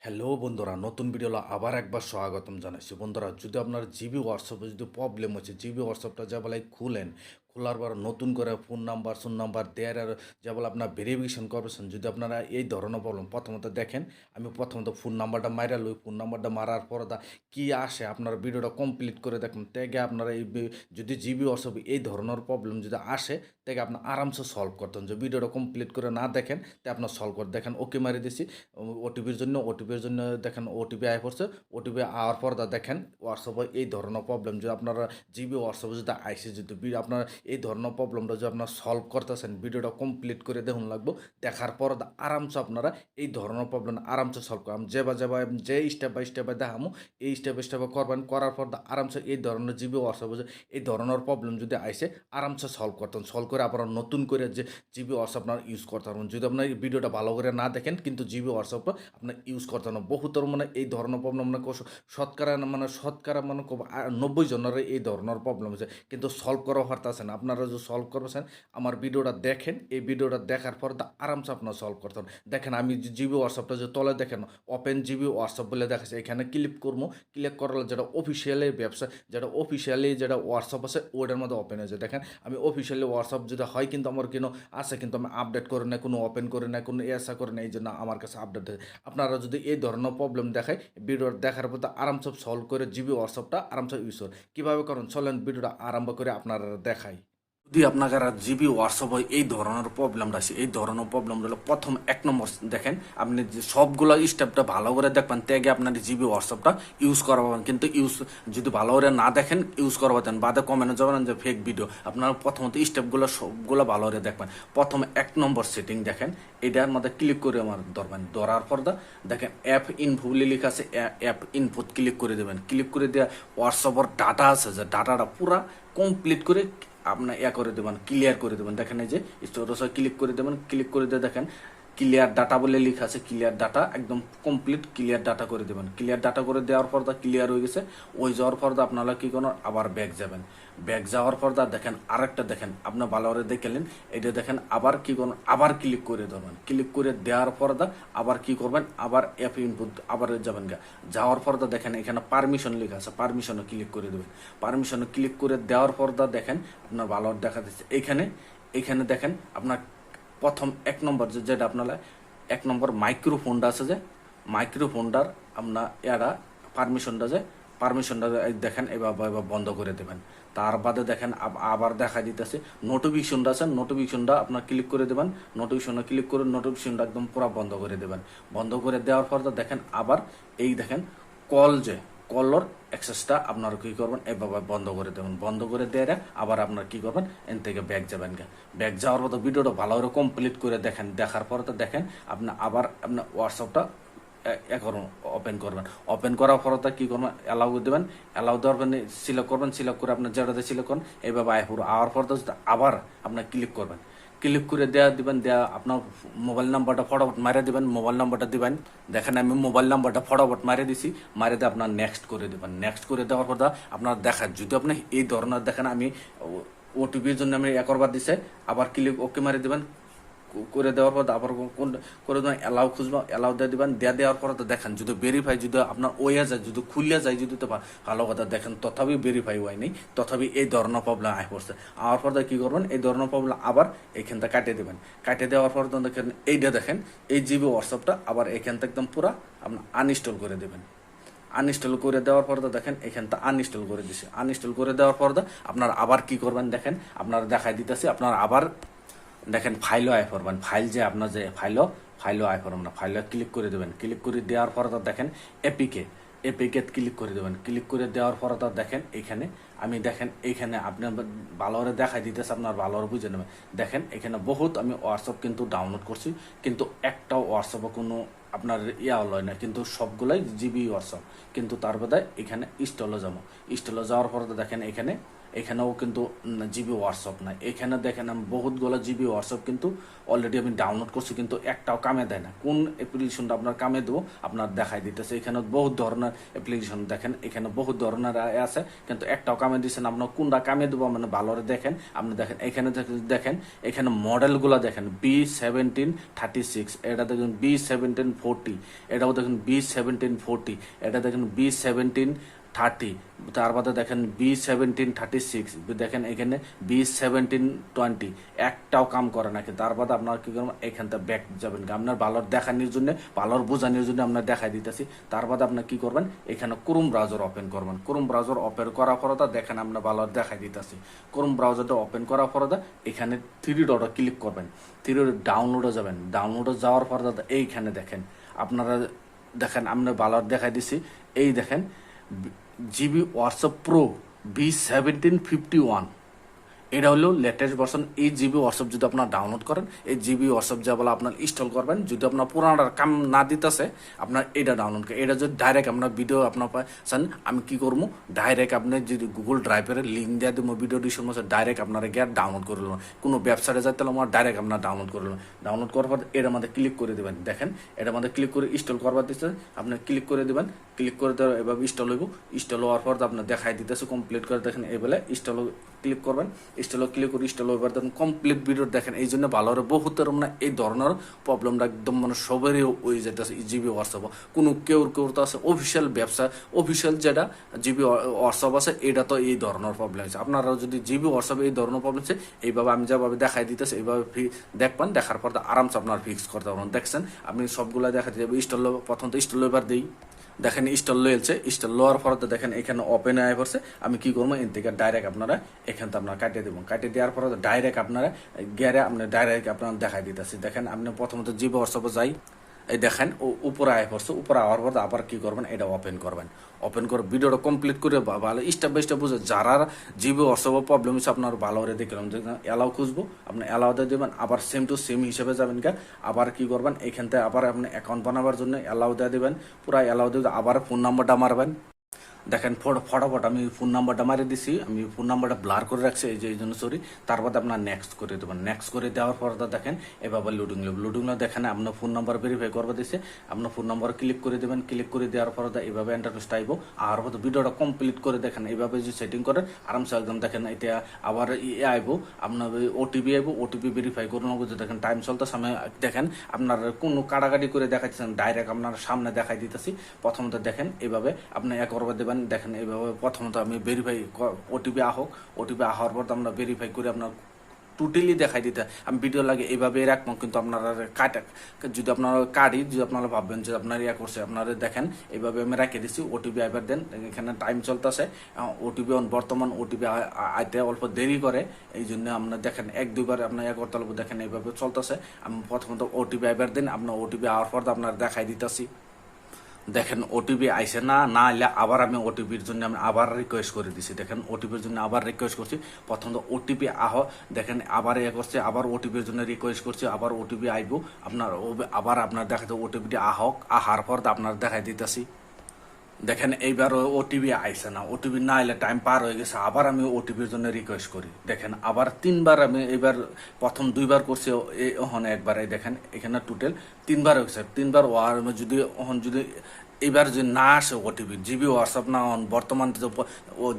Hello বন্ধুরা, নতুন video আবার একবার স্বাগতম জানাচ্ছি। বন্ধুরা, যদি আপনার জিবি হোয়াটসঅ্যাপে যদি প্রবলেম হচ্ছে, জিবি হোয়াটসঅ্যাপটা যা বলে খোলার পর নতুন করে ফোন নাম্বার দেওয়ার আর যা বলে আপনার ভেরিফিকেশন করবেন। যদি আপনারা এই ধরনের প্রবলেম প্রথমত দেখেন, আমি প্রথমত ফোন নাম্বারটা মারা লই। ফোন নাম্বারটা মারার পর কি আসে আপনারা ভিডিওটা কমপ্লিট করে দেখুন। তেগে আপনারা যদি জিবি হোয়াটসঅ্যাপে এই ধরনের প্রবলেম যদি আসে, তেগে আপনি আরামসে সলভ করতেন। যে ভিডিওটা কমপ্লিট করে না দেখেন, তে আপনার সলভ করে দেখেন। ওকে মারি দিছি ওটিপির জন্য দেখেন ওটিপি আয় পড়ছে। ওটিপি আওয়ার পর দেখেন হোয়াটসঅ্যাপে এই ধরনের প্রবলেম যদি আপনারা জিবি হোয়াটসঅ্যাপে যদি আইসে যদি আপনার এই ধরনের প্রবলেমটা যদি আপনারা সলভ করতেছেন, ভিডিওটা কমপ্লিট করে দেখুন লাগবো। দেখার পর আরামসে আপনারা এই ধরনের প্রবলেম আরামসে সলভ করাম। যে স্টেপ বাই স্টেপে দেখামো, এই স্টেপে করবেন। করার পর আরামসে এই ধরনের জিবি হোয়াটসঅ্যাপে এই ধরনের প্রবলেম যদি আইসে আরামসে সলভ করতেন। সলভ করে আপনারা নতুন করে যে জিবি হোয়াটসঅ্যাপ আপনার ইউজ করতে পারবেন। যদি আপনার এই ভিডিওটা ভালো করে না দেখেন, কিন্তু জিবি হোয়াটসঅ্যাপটা আপনার ইউজ করতে না। বহুতর এই ধরনের প্রবলেম শতকরা 90 জনের এই ধরনের প্রবলেম হচ্ছে, কিন্তু সলভ করা পারতেছে না। আপনারা যদি সলভ করবেন, আমার ভিডিওটা দেখেন। এই ভিডিওটা দেখার পর আরামসে আপনারা সলভ করতে পারেন। দেখেন, আমি জিবি হোয়াটসঅ্যাপটা যে তলে দেখেন ওপেন জিবি হোয়াটসঅ্যাপ বলে দেখাচ্ছে, এখানে ক্লিক করবো। ক্লিক করার যেটা অফিসিয়ালি ব্যবসা, যেটা অফিসিয়ালি যেটা হোয়াটসঅ্যাপ আছে ওইটার মধ্যে ওপেন হয়েছে। দেখেন, আমি অফিসিয়ালি হোয়াটসঅ্যাপ যদি হয়, কিন্তু আমার কোনো আছে, কিন্তু আমি আপডেট করে না, কোনো ওপেন করে না, কোনো এসা করে না, এই জন্য আমার কাছে আপডেট। আপনারা যদি এই ধরনের প্রবলেম দেখায়, ভিডিও দেখার পর আরামসে সলভ করে জিবি হোয়াটসঅ্যাপটা আরামসে ইউজ করে কীভাবে করেন চলেন ভিডিওটা আরম্ভ করে আপনারা দেখাই। যদি আপনার জিবি হোয়াটসঅ্যাপ এই ধরনের প্রবলেমটা আছে, এই ধরনের প্রবলেমটা হলো প্রথম 1 নম্বর দেখেন, আপনি যে সবগুলো স্টেপটা ভালো করে দেখবেন, তেগে আপনার জিবি হোয়াটসঅ্যাপটা ইউজ করবেন। কিন্তু যদি ভালো করে না দেখেন, ইউজ করবেন বাদে কমেন্ট যাবেন যে ফেক ভিডিও। আপনারা প্রথমত স্টেপগুলো সবগুলো ভালো করে দেখবেন। প্রথম 1 নম্বর সেটিং দেখেন, এটার মধ্যে ক্লিক করে আমার ধরবেন। ধরার পর দেখেন অ্যাপ ইনফো বলে লেখা আছে, অ্যাপ ইনফোত ক্লিক করে দেবেন। ক্লিক করে দেওয়া হোয়াটসঅ্যাপের ডাটা আছে, যে ডাটাটা পুরা কমপ্লিট করে আপনার করে দেবেন, ক্লিয়ার করে দেবেন। দেখেন এই যে স্টোরেজে ক্লিক করে দেবেন। ক্লিক করে দিয়ে দেখেন ক্লিয়ার ডাটা বলে লেখা আছে, ক্লিয়ার ডাটা একদম কমপ্লিট ক্লিয়ার ডাটা করে দেবেন। ক্লিয়ার ডাটা করে দেওয়ার পর ক্লিয়ার হয়ে গেছে। ওই যাওয়ার পর আপনারা কি করেন, আবার ব্যাক যাবেন। ব্যাক যাওয়ার পর দেখেন আরেকটা দেখেন, আপনার ভালো করে দেখলেন, এটা দেখেন আবার কি করবেন, আবার ক্লিক করে দেবেন। ক্লিক করে দেওয়ার পর আবার কি করবেন, আবার অ্যাপ ইনপুট আবার যাবেন। যাওয়ার পর দেখেন এখানে পারমিশন লেখা আছে, পারমিশনে ক্লিক করে দেবেন। পারমিশনে ক্লিক করে দেওয়ার পর দেখেন আপনার ভালো দেখা দিচ্ছে। এখানে দেখেন আপনার প্রথম 1 নম্বর যেটা আপনার 1 নম্বর মাইক্রোফোনটা আছে, যে মাইক্রোফোনটার আপনার পারমিশনটা দেখেন এবার বন্ধ করে দেবেন। তার বাদে দেখেন আবার দেখা দিতেছে নোটিফিকেশনটা আছে, নোটিফিকেশনটা আপনার ক্লিক করে দেবেন। নোটিফিকেশনে ক্লিক করে নোটিফিকেশনটা একদম পুরো বন্ধ করে দেবেন। বন্ধ করে দেওয়ার পর দেখেন আবার এই দেখেন কলর অ্যাক্সেসটা আপনারা কি করবেন, এভাবে বন্ধ করে দেবেন। বন্ধ করে দেওয়ার আবার আপনারা কি করবেন, এন থেকে ব্যাক যাবেন। ব্যাক যাওয়ার পর ভিডিওটা ভালো করে কমপ্লিট করে দেখেন। দেখার পর দেখেন আপনি আবার আপনার হোয়াটসঅ্যাপটা ওপেন করবেন। ওপেন করার পর কি করবেন, অ্যালাউ দেবেন। অ্যালাউ দেওয়ার পর সিলেক্ট করবেন। সিলেক্ট করে আপনার যেটাতে সিলেক্ট করেন এইভাবে আওয়ার পর আবার আপনার ক্লিক করবেন। ক্লিক করে দিবেন। আপনার মোবাইল নাম্বারটা ফটাফট মারে দিবেন। মোবাইল নাম্বারটা দিবেন। দেখেন আমি মোবাইল নাম্বারটা ফটাফট মারে দিছি। মারে দিয়ে আপনার নেক্সট করে দেবেন। নেক্সট করে দেওয়ার পর আপনার দেখান, যদি আপনি এই ধরনের দেখেন, আমি ওটিপির জন্য আমি একবার দিছে, আবার ক্লিক ওকে মারে দেবেন। করে দেওয়ার পর আবার করে দেবেন, অ্যালাউ খুঁজবো, অ্যালাউ দিয়ে দেবেন। দেওয়ার পর দেখেন যদি ভেরিফাই, যদি আপনার ওয়া যায়, যদি খুলিয়া যায়, যদি তো ভালো কথা। দেখেন তথাপি ভেরিফাই হয়নি, তথাপি এই ধরনের প্রবলেম আয় পড়ছে। আওয়ার পর কি করবেন, এই ধরনের প্রবলেম আবার এইখানটা কাটিয়ে দেবেন। কাটিয়ে দেওয়ার পর দেখেন এইটা দেখেন এই জিবি হোয়াটসঅ্যাপটা আবার এখানটা একদম পুরা আপনার আনইনস্টল করে দেবেন। আনইনস্টল করে দেওয়ার পর দেখেন এখানটা আনইনস্টল করে দিছে। আনইনস্টল করে দেওয়ার পর আপনার আবার কি করবেন, দেখেন আপনার দেখাই দিতেছে। আপনার আবার দেখেন ফাইলও আয় করবেন। ফাইল যে আপনার যে ফাইলও আয় করবেন না, ফাইলও ক্লিক করে দেবেন। ক্লিক করে দেওয়ার পর দেখেন এপিকে ক্লিক করে দেবেন। ক্লিক করে দেওয়ার পর দেখেন এইখানে আপনার ভালো করে দেখাই দিতেছে, আপনার ভালো করে বুঝে নেবেন। দেখেন এখানে বহুত আমি হোয়াটসঅ্যাপ কিন্তু ডাউনলোড করছি, কিন্তু একটাও হোয়াটসঅ্যাপে কোনো আপনার হলো না, কিন্তু সবগুলাই জিবি হোয়াটসঅ্যাপ। কিন্তু তার বাদে এখানে স্টলে যাবো। স্টলে যাওয়ার পর দেখেন এখানে এখানেও কিন্তু জিবি হোয়াটসঅ্যাপ নাই। এখানে দেখেন আমি বহুতগুলো জিবি হোয়াটসঅ্যাপ কিন্তু অলরেডি আমি ডাউনলোড করছি, কিন্তু একটাও কামে দেয় না। কোন অ্যাপ্লিকেশনটা আপনার কামে দেবো আপনার দেখাই দিতেছে। এখানে বহুত ধরনের অ্যাপ্লিকেশন দেখেন, এখানে বহুত ধরনের আছে, কিন্তু একটাও কামে দিচ্ছেন। আপনার কোনটা কামে দেবো মানে ভালো করে দেখেন। আপনি দেখেন এখানে দেখেন, এখানে মডেলগুলো দেখেন B1736, এটা দেখেন B1740, এটাও দেখেন B1740, এটা দেখেন B1730, তার বাদে দেখেন B1736, দেখেন এখানে B1720, একটাও কাম করে নাকি। তার বাদে আপনার কি করবেন, এখানটা ব্যাক যাবেন, আপনার ভালোর দেখানোর জন্য, ভালোর বোঝানোর জন্য আপনার দেখাই দিতেছি। তার বাদে আপনার কি করবেন, এখানে ক্রোম ব্রাউজার ওপেন করবেন। ক্রোম ব্রাউজার ওপেন করার পরে দেখেন আপনার ভালোর দেখাই দিতেছি। ক্রোম ব্রাউজারটা ওপেন করার পরে এখানে 3 ডটে ক্লিক করবেন, 3 ডট ডাউনলোডে যাবেন। ডাউনলোডে যাওয়ার পরে এইখানে দেখেন আপনারা দেখেন আপনার ভালোর দেখাই দিছি। এই দেখেন জিবি হোয়াটসঅ্যাপ প্রো B1751, এটা হলো লেটেস্ট ভার্সন। এই জিবি হোয়াটসঅ্যাপ যদি আপনার ডাউনলোড করেন, এই জিবি হোয়াটসঅ্যাপ যা বলে আপনার ইনস্টল করবেন। যদি আপনার পুরানোটার কাম না দিতেছে, আপনার এটা ডাউনলোড করে, এটা যদি ডাইরেক্ট আপনার ভিডিও আপনার পাচ্ছেন, আমি কি করবো, ডাইরেক্ট আপনি যদি গুগল ড্রাইভের লিঙ্ক দিয়ে দেবো ভিডিও ডিসক্রিপশন মধ্যে, ডাইরেক্ট আপনারা গিয়ে ডাউনলোড করে নেবেন। কোনো ওয়েবসাইটে যাইতে হলে আমার ডাইরেক্ট আপনার ডাউনলোড করে নেবেন। ডাউনলোড করার পর এটার মধ্যে ক্লিক করে দেবেন। দেখেন এটার মধ্যে ক্লিক করে ইনস্টল করবার দিচ্ছে, আপনি ক্লিক করে দেবেন। ক্লিক করে দেওয়ার এভাবে ইনস্টল হইব। ইনস্টল হওয়ার পর আপনার দেখাই দিতেছে কমপ্লিট করে। দেখেন এবেলে ইনস্টল ক্লিক করবেন, ইনস্টল ক্লিক করে ইনস্টল হবার দেখেন কমপ্লিট ভিডিও দেখেন। এই জন্য ভালো হবে বহুতের মানে এই ধরনের প্রবলেমটা একদম মানে সবারই হয়ে যেতেছে জিবি হোয়াটসঅ্যাপ। কোনো কেউ তো আছে অফিসিয়াল ব্যবসা, অফিসিয়াল যেটা জিবি হোয়াটসঅ্যাপ আছে, এটা তো এই ধরনের প্রবলেম আছে। আপনারা যদি জিবি হোয়াটসঅ্যাপ এই ধরনের প্রবলেম আছে, এইভাবে আমি যেভাবে দেখাই দিতেছি এইভাবে দেখবেন। দেখার পর আরামসে আপনার ফিক্স করতে পারবেন। দেখছেন আপনি সবগুলা দেখাতে যাবে। ইনস্টল প্রথমত ইনস্টল এবার দিই, দেখেন ইনস্টল লয়েছে। ইনস্টল লওয়ার পর দেখেন এখানে ওপেন আয় পড়ছে। আমি কি করবো, এর থেকে ডাইরেক্ট আপনারা এখান থেকে আপনারা কাটিয়ে দেবো। কাটিয়ে দেওয়ার পর ডাইরেক্ট আপনারা গিয়ে আপনি ডাইরেক্ট আপনার দেখাই দিতেছি। দেখেন আপনি প্রথমত জিবি হোয়াটসঅ্যাপে যাই, এই দেখেন উপরে আয় পড়ছে। উপরে আওয়ার পর আবার কি করবেন, এটা ওপেন করবেন। ওপেন করে ভিডিওটা কমপ্লিট করে ভালো স্টেপ বাই স্টেপ বুঝে, যারা জিবি হোয়াটসঅ্যাপ প্রবলেম হচ্ছে আপনার ভালো করে দেখলাম যে অ্যালাউ খুঁজবো, আপনি অ্যালাউতে দেবেন। আবার সেম টু সেম হিসেবে যাবেন গা, আবার কি করবেন, এখান থেকে আবার আপনি অ্যাকাউন্ট বানাবার জন্য অ্যালাউ দিয়ে দেবেন। পুরো অ্যালাউ দিয়ে আবার ফোন নাম্বারটা মারবেন। দেখেন ফটাফট আমি ফোন নাম্বারটা মারি দিছি। আমি ফোন নাম্বারটা ব্লার করে রাখছি এই জন্য সরি। তারপর আপনার নেক্সট করে দেবেন। নেক্সট করে দেওয়ার পর দেখেন এভাবে লোডিং দেখেন আপনার ফোন নাম্বার ভেরিফাই করবে দিচ্ছে। আপনার ফোন নাম্বার ক্লিক করে দেবেন। ক্লিক করে দেওয়ার পর এইভাবে ইন্টারফেসটা আইব। আর হয়তো ভিডিওটা কমপ্লিট করে দেখেন এইভাবে যে সেটিং করেন আরামসে একদম দেখেন। এটা আবার আইব আপনার ওটিপি আইব। ওটিপি ভেরিফাই করে নেবো। দেখেন টাইম চলতেছে। আমি দেখেন আপনার কোনো কাটাকাটি করে দেখাচ্ছেন, ডাইরেক্ট আপনার সামনে দেখাই দিতেছি। প্রথমত দেখেন এইভাবে আপনি করবার দেবেন। দেখেন এইভাবে প্রথমত আমি ভেরিফাই ওটিপি ওটিপি আহার পর আমরা ভেরিফাই করে আপনার টোটালি দেখাই দিতে আমি ভিডিও লাগে এইভাবে রাখবো। কিন্তু আপনারা যদি আপনারা কাটি, যদি আপনারা ভাববেন যে আপনার করছে, আপনারা দেখেন এইভাবে আমি রেখে দিচ্ছি। ওটিপি আইবার দেন। এখানে টাইম চলতেছে। ওটিপি বর্তমান ওটিপি আইতে অল্প দেরি করে, এই জন্য আপনার দেখেন 1-2বার আপনার করতে হবে। দেখেন এইভাবে চলতেছে। আমি প্রথমত ওটিপি আইবার দেন। আপনার ওটিপি আওয়ার পর আপনার দেখাই দিতেছি। দেখেন ওটিপি আইসে না আইলে আবার আমি ওটিপির জন্য আমি আবার রিকোয়েস্ট করে দিছি। দেখেন ওটিপির জন্য আবার রিকোয়েস্ট করছি। প্রথমত ওটিপি দেখেন আবার করছে, আবার ওটিপির জন্য রিকোয়েস্ট করছি। আবার ওটিপি আইব আপনার, আবার আপনার দেখাতে ওটিপিটি আহার পর আপনার দেখাই দিতেছি। দেখেন এইবার ওটিপি আইসে না। ওটিপি না আইলে টাইম পার হয়ে গেছে। আবার আমি ওটিপির জন্য রিকোয়েস্ট করি। দেখেন আবার 3বার আমি এবার প্রথম 2বার করছি, ওখানে একবার। দেখেন এখানে টোটাল 3বার হয়েছে। 3বার ওয়ার যদি এবার যদি না আসে ওটিপি, জিবি হোয়াটসঅ্যাপ না বর্তমান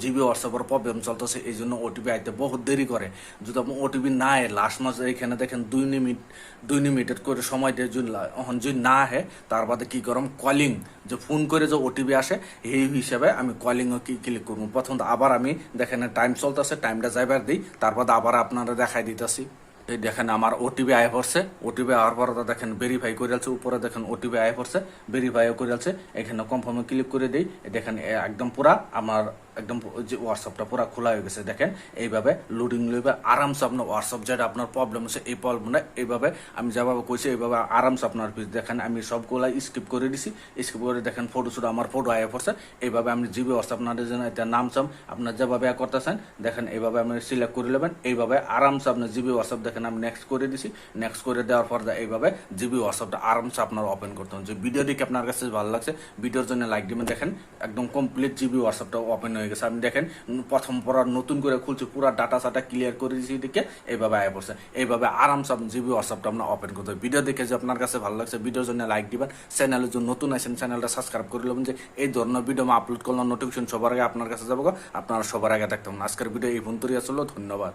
জিবি হোয়াটসঅ্যাপের প্রবলেম চলতেছে, এই জন্য ওটিপি আইতে বহুত দেরি করে। যদি আপনি ওটিপি না আয় লাস্ট মাস এখানে দেখেন 2 মিনিটের করে সময় দিয়ে যদি না আহে, তার বাদে কি করম কলিং, যে ফোন করে যে ওটিপি আসে এই হিসাবে আমি কলিংও ক্লিক করবো। প্রথম আবার আমি দেখেন টাইম চলতেছে, টাইমটা যাইবার দিই। তারপর আবার আপনারা দেখাই দিতেছি। এই দেখেন আমার ওটিপি আয় পড়ছে। ওটিপি আওয়ার পর দেখেন ভেরিফাই করে আছে। উপরে দেখেন ওটিপি আয় পড়ছে, ভেরিফাইও করে আছে। এখানে কনফার্মে ক্লিক করে দিই। দেখেন একদম পুরা আমার একদম যে হোয়াটসঅ্যাপটা পুরো খোলা হয়ে গেছে। দেখেন এইভাবে লোডিং লইবে আরামসে আপনার হোয়াটসঅ্যাপ যেটা আপনার প্রবলেম হচ্ছে, এই প্রবলেমটা এইভাবে আমি যেভাবে কইছি এইভাবে আরামসে আপনার দেখেন আমি সবগুলা স্কিপ করে দিছি। স্কিপ করে দেখেন ফটো শুধু আমার ফটো আয় পড়ছে। এইভাবে আমি জিবি হোয়াটসঅ্যাপ আপনাদের জন্য এটা নাম আপনার যেভাবে করতেছেন দেখেন এইভাবে আপনি সিলেক্ট করে নেবেন। এইভাবে আরামসে আপনার জিবি হোয়াটসঅ্যাপ দেখেন আমি নেক্সট করে দিছি। নেক্সট করে দেওয়ার পর এইভাবে জিবি হোয়াটসঅ্যাপটা আরামসে আপনার ওপেন করতে হবে। যে ভিডিও দেখে আপনার কাছে ভালো লাগছে, ভিডিওর জন্য লাইক দিবেন। দেখেন একদম কমপ্লিট জিবি হোয়াটসঅ্যাপটা ওপেন হয়ে হয়ে গেছে। আমি দেখেন প্রথম পড়ার নতুন করে খুলছি, পুরো ডাটা সাটা ক্লিয়ার করে দিয়েছি, দেখে এইভাবে আয় পড়ছে। এইভাবে আরামসে জিবি হোয়াটসঅ্যাপটা আপনার ওপেন করতে হবে। ভিডিও দেখে যে আপনার কাছে ভালো লাগছে, ভিডিওর জন্য লাইক দিবেন, চ্যানেলের জন্য নতুন আছেন চ্যানেলটা সাবস্ক্রাইব করে নেবেন, যে এই ধরনের ভিডিও আমি আপলোড করলাম নোটিফিকেশন সবার আগে আপনার কাছে যাবো, আপনারা সবার আগে দেখতে। আজকের ভিডিও এই পর্যন্তই আসলো, ধন্যবাদ।